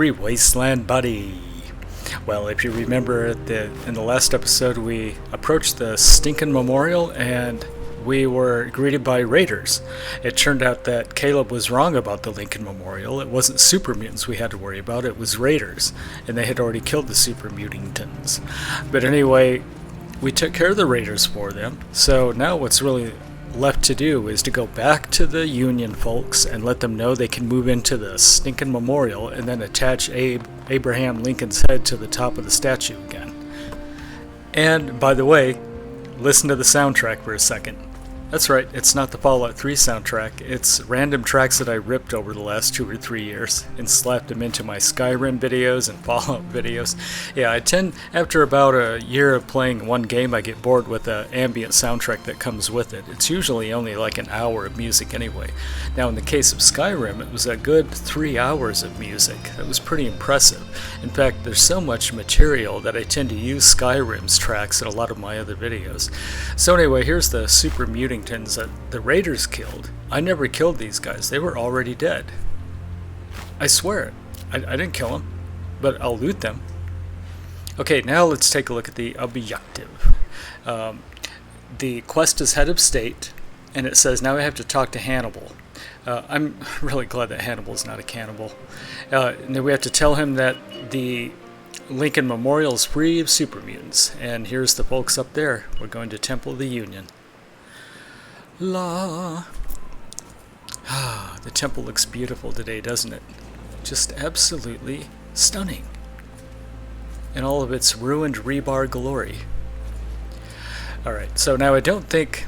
every wasteland buddy. Well, if you remember in the last episode, we approached the stinking memorial and we were greeted by raiders. It turned out that Caleb was wrong about the Lincoln Memorial. It wasn't super mutants we had to worry about, it was raiders, and they had already killed the super mutants. But anyway, we took care of the raiders for them, so now what's really left to do is to go back to the Union folks and let them know they can move into the stinking memorial and then attach Abraham Lincoln's head to the top of the statue again. And, by the way, listen to the soundtrack for a second. That's right, it's not the Fallout 3 soundtrack, it's random tracks that I ripped over the last 2 or 3 years and slapped them into my Skyrim videos and Fallout videos. Yeah, I tend, after about a year of playing one game, I get bored with the ambient soundtrack that comes with it. It's usually only like an hour of music anyway. Now in the case of Skyrim, it was a good 3 hours of music. That was pretty impressive. In fact, there's so much material that I tend to use Skyrim's tracks in a lot of my other videos. So anyway, here's the super muting that the raiders killed. I never killed these guys. They were already dead. I swear it. I didn't kill them, but I'll loot them. Okay, now let's take a look at the objective. The quest is head of state, and it says now I have to talk to Hannibal. I'm really glad that Hannibal's not a cannibal. Now we have to tell him that the Lincoln Memorial is free of super mutants, and here's the folks up there. We're going to Temple of the Union. La. The temple looks beautiful today, doesn't it? Just absolutely stunning. In all of its ruined rebar glory. Alright, so now I don't think...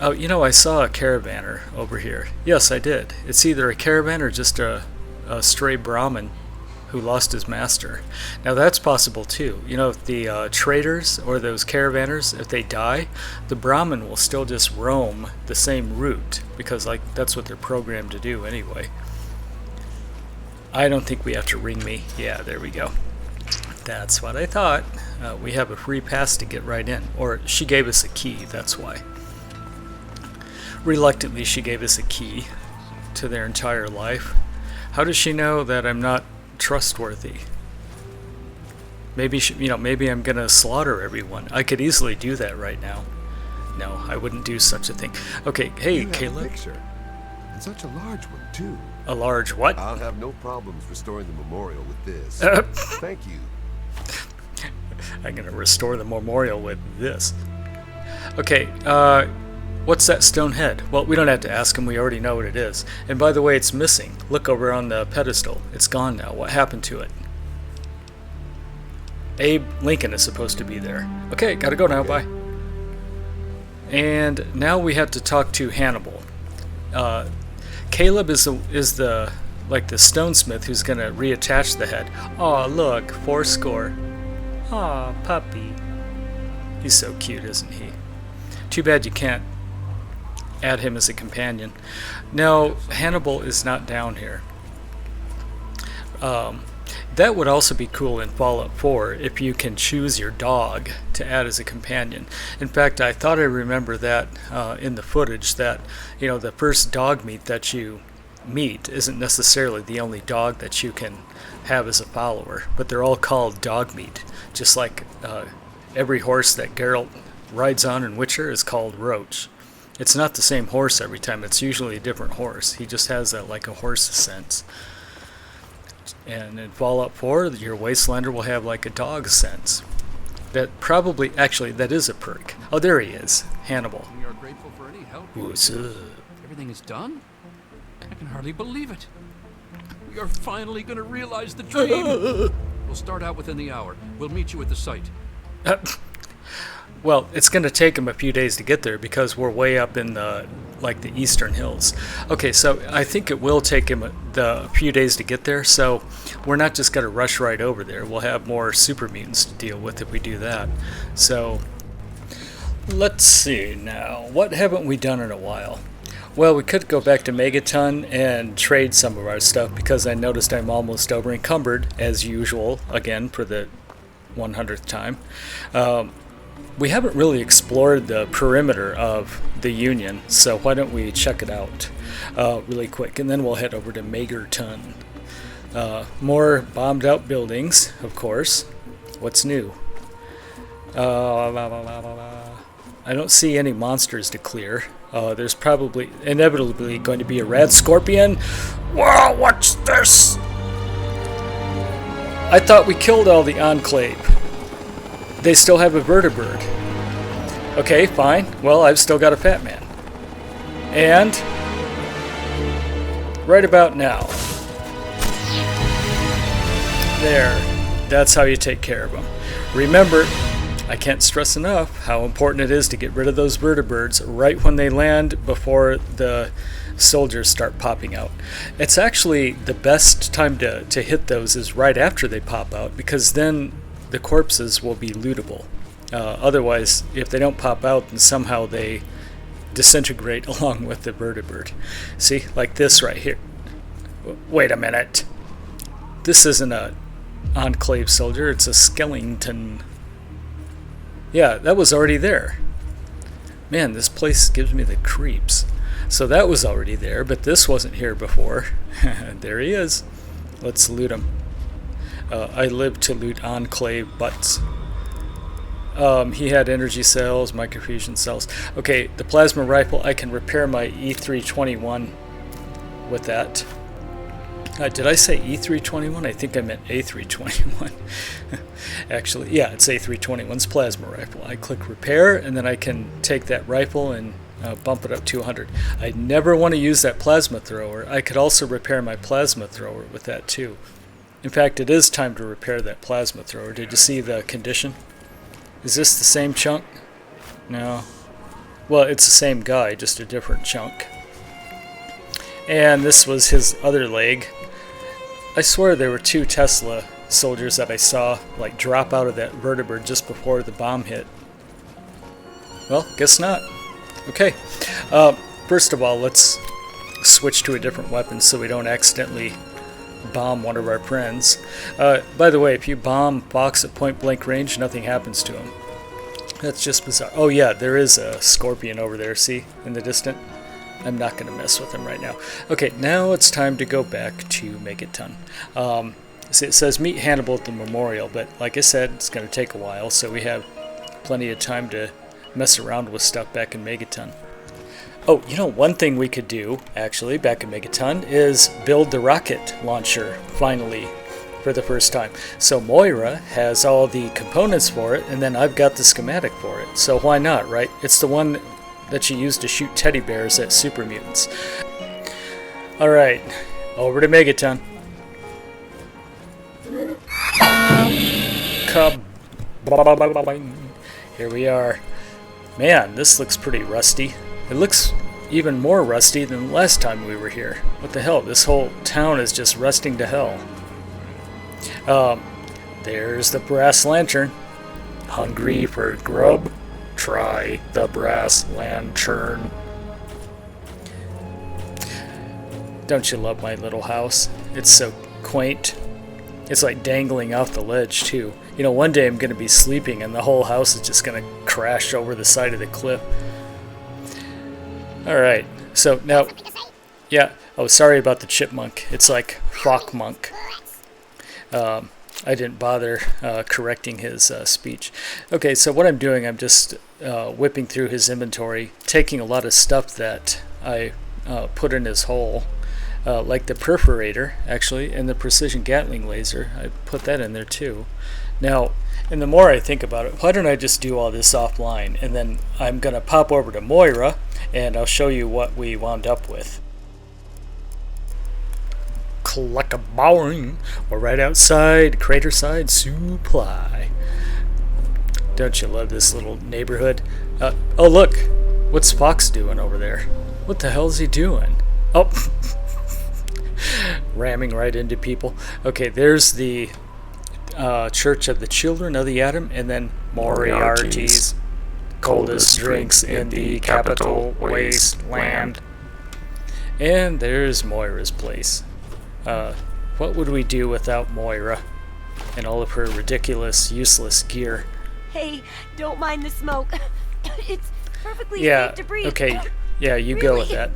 Oh, you know, I saw a caravaner over here. Yes, I did. It's either a caravan or just a stray Brahmin who lost his master. Now that's possible too. You know, if the traders or those caravanners, if they die, the Brahmin will still just roam the same route because like that's what they're programmed to do anyway. I don't think we have to ring me. Yeah, there we go. That's what I thought. We have a free pass to get right in. Or she gave us a key, that's why. Reluctantly, she gave us a key to their entire life. How does she know that I'm not trustworthy? Maybe maybe I'm gonna slaughter everyone. I could easily do that right now. No, I wouldn't do such a thing. Okay, hey, Caleb. A picture. And such a large one too. A large what? I'll have no problems restoring the memorial with this. Thank you. I'm gonna restore the memorial with this. Okay, what's that stone head? Well, we don't have to ask him, we already know what it is. And by the way, it's missing. Look over on the pedestal. It's gone now. What happened to it? Abe Lincoln is supposed to be there. Okay, gotta go now, bye. And now we have to talk to Hannibal. Caleb is the stonesmith who's gonna reattach the head. Aw, look, 4 Aw, puppy. He's so cute, isn't he? Too bad you can't add him as a companion. No, Hannibal is not down here. That would also be cool in Fallout 4 if you can choose your dog to add as a companion. In fact, I thought I remember that in the footage that, you know, the first dog meat that you meet isn't necessarily the only dog that you can have as a follower, but they're all called dog meat, just like every horse that Geralt rides on in Witcher is called Roach. It's not the same horse every time, it's usually a different horse. He just has like a horse sense. And in Fallout 4, your Wastelander will have like a dog sense. That probably, actually, that is a perk. Oh, there he is, Hannibal. We are grateful for any help. What's up? Everything is done? I can hardly believe it. We are finally going to realize the dream. We'll start out within the hour. We'll meet you at the site. Well, it's going to take him a few days to get there because we're way up in the eastern hills. Okay, so I think it will take him a few days to get there, so we're not just going to rush right over there. We'll have more super mutants to deal with if we do that. So, let's see now. What haven't we done in a while? Well, we could go back to Megaton and trade some of our stuff because I noticed I'm almost over encumbered, as usual, again, for the 100th time. We haven't really explored the perimeter of the Union, so why don't we check it out really quick, and then we'll head over to Megaton. More bombed out buildings, of course. What's new? I don't see any monsters to clear. There's probably inevitably going to be a rad scorpion. Whoa, what's this? I thought we killed all the Enclave. They still have a vertibird. Okay, fine. Well, I've still got a fat man. And right about now. There. That's how you take care of them. Remember, I can't stress enough how important it is to get rid of those vertibirds right when they land before the soldiers start popping out. It's actually the best time to hit those is right after they pop out, because then the corpses will be lootable. Otherwise, if they don't pop out, then somehow they disintegrate along with the vertibird. See, like this right here. Wait a minute. This isn't a Enclave soldier, it's a skeleton. Yeah, that was already there. Man, this place gives me the creeps. So that was already there, but this wasn't here before. There he is. Let's loot him. I live to loot Enclave butts. He had energy cells, microfusion cells. Okay, the plasma rifle, I can repair my E321 with that. Did I say E321? I think I meant A321. Actually, yeah, it's A321's plasma rifle. I click repair, and then I can take that rifle and bump it up to 100. I never want to use that plasma thrower. I could also repair my plasma thrower with that too. In fact, it is time to repair that plasma thrower. Did you see the condition? Is this the same chunk? No. Well, it's the same guy, just a different chunk. And this was his other leg. I swear there were 2 Tesla soldiers that I saw like drop out of that vertibird just before the bomb hit. Well, guess not. Okay. First of all, let's switch to a different weapon so we don't accidentally bomb one of our friends. By the way, if you bomb Fox at point blank range, nothing happens to him. That's just bizarre. Oh yeah, there is a scorpion over there, see, in the distance? I'm not going to mess with him right now. Okay, now it's time to go back to Megaton. It says meet Hannibal at the memorial, but like I said, it's going to take a while, so we have plenty of time to mess around with stuff back in Megaton. Oh, you know, one thing we could do, actually, back in Megaton, is build the rocket launcher, finally, for the first time. So Moira has all the components for it, and then I've got the schematic for it. So why not, right? It's the one that you use to shoot teddy bears at super mutants. Alright, over to Megaton. Here we are. Man, this looks pretty rusty. It looks even more rusty than the last time we were here. What the hell? This whole town is just rusting to hell. There's the brass lantern. Hungry for grub? Try the brass lantern. Don't you love my little house? It's so quaint. It's like dangling off the ledge, too. You know, one day I'm going to be sleeping and the whole house is just going to crash over the side of the cliff. Alright, so now, yeah, oh, sorry about the chipmunk. It's like Frock Monk. I didn't bother correcting his speech. Okay, so what I'm doing, I'm just whipping through his inventory, taking a lot of stuff that I put in his hole, like the perforator, actually, and the precision Gatling laser. I put that in there too. Now, and the more I think about it, why don't I just do all this offline, and then I'm going to pop over to Moira, and I'll show you what we wound up with. Cluck-a-bowing. We're right outside Craterside Supply. Don't you love this little neighborhood? Oh, look. What's Fox doing over there? What the hell is he doing? Oh. Ramming right into people. Okay, there's the Church of the Children of the Atom, and then Moriarty's coldest drinks in the capital wasteland. And there's Moira's place. What would we do without Moira and all of her ridiculous, useless gear? Hey, don't mind the smoke. It's perfectly safe to breathe. Okay, yeah, you go with that.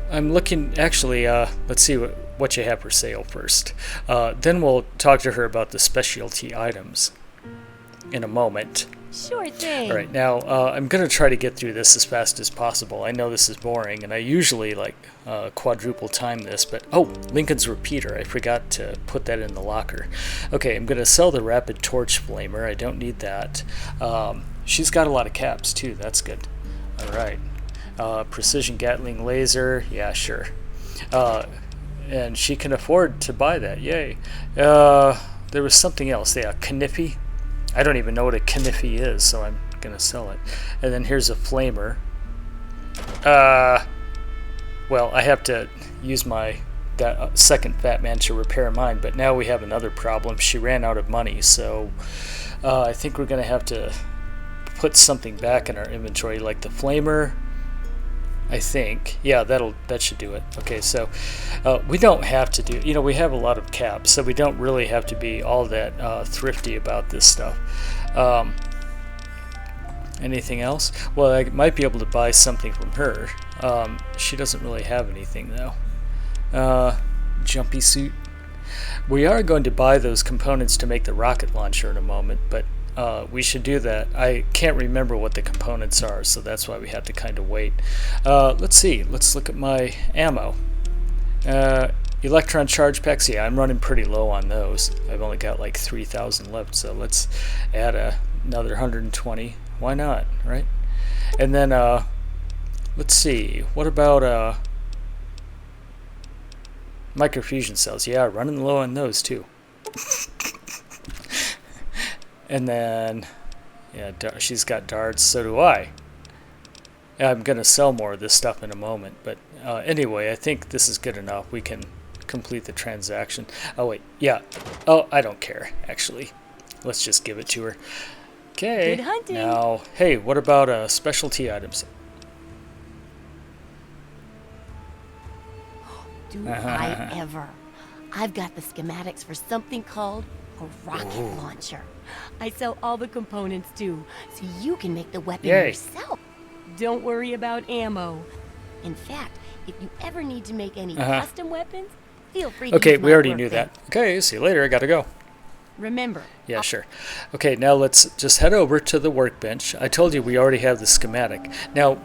I'm looking, actually, let's see, what you have for sale first. Then we'll talk to her about the specialty items in a moment. Sure thing. All right, now I'm going to try to get through this as fast as possible. I know this is boring, and I usually quadruple time this, but Lincoln's repeater. I forgot to put that in the locker. Okay, I'm going to sell the rapid torch flamer. I don't need that. She's got a lot of caps too. That's good. All right, precision Gatling laser. Yeah, sure. And she can afford to buy that. Yay. There was something else. Yeah, Kniffy. I don't even know what a Kniffy is, so I'm going to sell it. And then here's a flamer. Well, I have to use that second fat man to repair mine, but now we have another problem. She ran out of money, so I think we're going to have to put something back in our inventory, like the flamer. I think. Yeah, that should do it. Okay, so we don't have to do, we have a lot of caps, so we don't really have to be all that thrifty about this stuff. Anything else? Well, I might be able to buy something from her. She doesn't really have anything, though. Jumpy suit. We are going to buy those components to make the rocket launcher in a moment, but we should do that. I can't remember what the components are, so that's why we have to kind of wait. Let's see. Let's look at my ammo. Electron charge packs. Yeah, I'm running pretty low on those. I've only got like 3,000 left, so let's add another 120. Why not, right? And then let's see. What about microfusion cells? Yeah, running low on those too. And then, yeah, she's got darts, so do I. I'm going to sell more of this stuff in a moment, but anyway, I think this is good enough. We can complete the transaction. Oh, wait, yeah. Oh, I don't care, actually. Let's just give it to her. Okay. Good hunting. Now, hey, what about specialty items? Do I ever. I've got the schematics for something called a rocket launcher. I sell all the components too, so you can make the weapon yourself. Don't worry about ammo. In fact, if you ever need to make any custom weapons, feel free to Okay, use my we already knew workbench. that. Okay, see you later. I gotta go. Remember. Yeah, sure. Okay, now let's just head over to the workbench. I told you we already have the schematic. Now,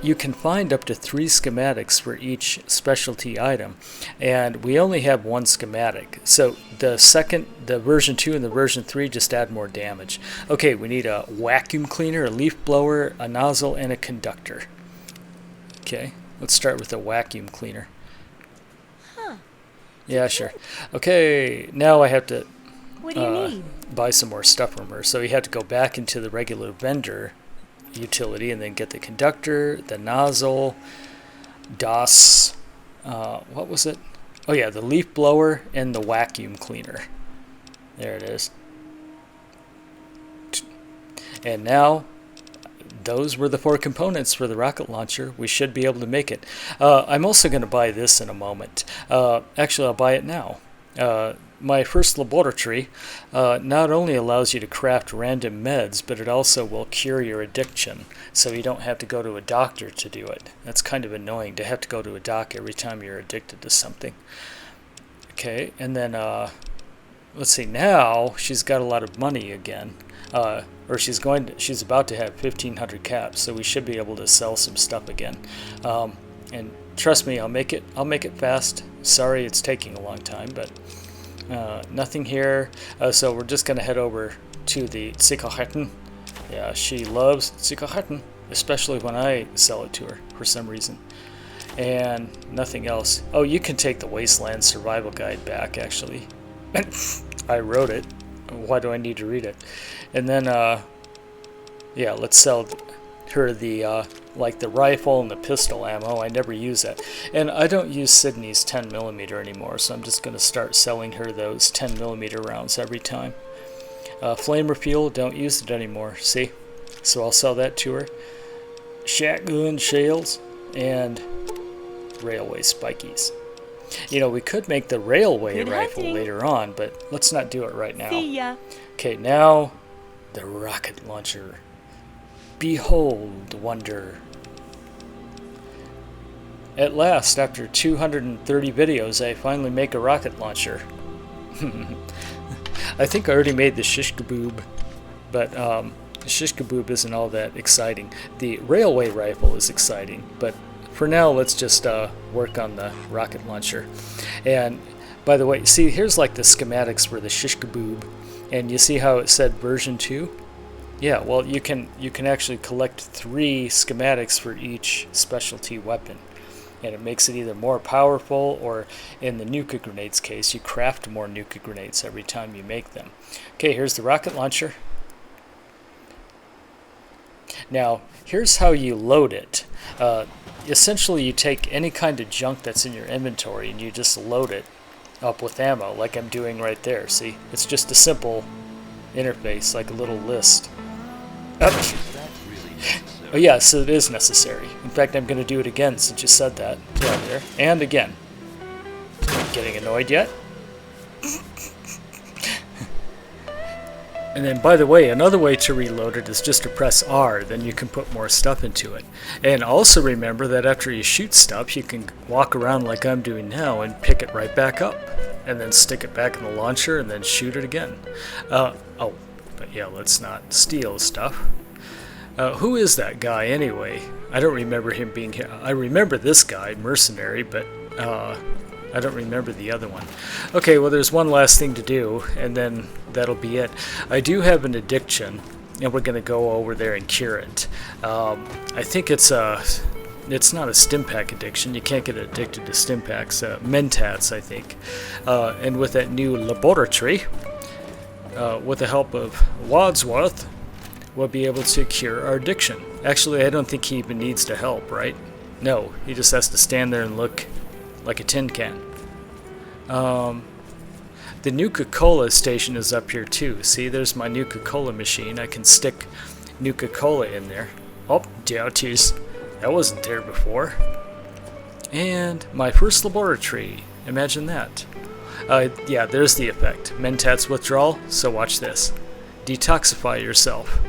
you can find up to 3 schematics for each specialty item, and we only have 1 schematic. So the version 2 and the version 3 just add more damage. Okay, we need a vacuum cleaner, a leaf blower, a nozzle, and a conductor. Okay, let's start with the vacuum cleaner. Yeah, sure. Okay, now I have to What do you need? buy some more stuff from her. So you have to go back into the regular vendor utility and then get the conductor, the nozzle, DOS, what was it? Oh yeah, the leaf blower and the vacuum cleaner. There it is. And now, those were the 4 components for the rocket launcher. We should be able to make it. I'm also going to buy this in a moment. Actually, I'll buy it now. My first laboratory not only allows you to craft random meds, but it also will cure your addiction, so you don't have to go to a doctor to do it. That's kind of annoying to have to go to a doc every time you're addicted to something. Okay, and then let's see. Now she's got a lot of money again, or she's about to have 1,500 caps, so we should be able to sell some stuff again. And trust me, I'll make it fast. Sorry, it's taking a long time, but. Nothing here, so we're just going to head over to the cigaretten. Yeah, she loves cigaretten, especially when I sell it to her for some reason. And nothing else. Oh, you can take the Wasteland Survival Guide back, actually. I wrote it. Why do I need to read it? And then, yeah, let's sell her the like the rifle and the pistol ammo. I never use that, and I don't use Sydney's 10mm anymore, so I'm just going to start selling her those 10mm rounds every time. Flamer fuel, don't use it anymore, see? So I'll sell that to her. Shotgun shells and railway spikies. We could make the railway Good rifle hunting. later on, but let's not do it right now. See ya. Okay, now the rocket launcher. Behold wonder. At last, after 230 videos, I finally make a rocket launcher. I think I already made the shish kaboob, but the shish kaboob isn't all that exciting. The railway rifle is exciting, but for now, let's just work on the rocket launcher. And by the way, see, here's like the schematics for the shish kaboob, and you see how it said version 2? Yeah, well, you can actually collect 3 schematics for each specialty weapon. And it makes it either more powerful, or in the nuka grenades case, you craft more nuka grenades every time you make them. Okay, here's the rocket launcher. Now, here's how you load it. Essentially, you take any kind of junk that's in your inventory and you just load it up with ammo, like I'm doing right there. See, it's just a simple interface, like a little list. Oh yeah, so it is necessary. In fact, I'm going to do it again since you said that. Yeah, there. And again. Getting annoyed yet? And then, by the way, another way to reload it is just to press R, then you can put more stuff into it. And also remember that after you shoot stuff, you can walk around like I'm doing now and pick it right back up. And then stick it back in the launcher and then shoot it again. But yeah, let's not steal stuff. Who is that guy anyway? I don't remember him being here. I remember this guy, mercenary, but I don't remember the other one. Okay, well, there's one last thing to do, and then that'll be it. I do have an addiction, and we're going to go over there and cure it. I think it's not a Stimpack addiction. You can't get addicted to Stimpaks. Mentats, I think. And with that new laboratory, with the help of Wadsworth, we'll be able to cure our addiction. Actually, I don't think he even needs to help, right? No, he just has to stand there and look like a tin can. The Nuka-Cola station is up here too. See, there's my Nuka-Cola machine. I can stick Nuka-Cola in there. Oh, jeez, that wasn't there before. And my first laboratory. Imagine that. Yeah, there's the effect. Mentats withdrawal, so watch this. Detoxify yourself.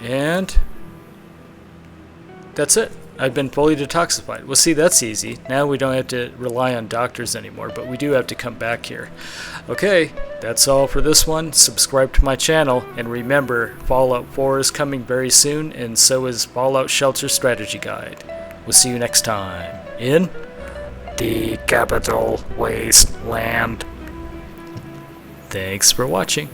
And that's it. I've been fully detoxified. Well, see, that's easy. Now we don't have to rely on doctors anymore, but we do have to come back here. Okay, that's all for this one. Subscribe to my channel, and remember, Fallout 4 is coming very soon, and so is Fallout Shelter Strategy Guide. We'll see you next time in the Capital Wasteland. Thanks for watching.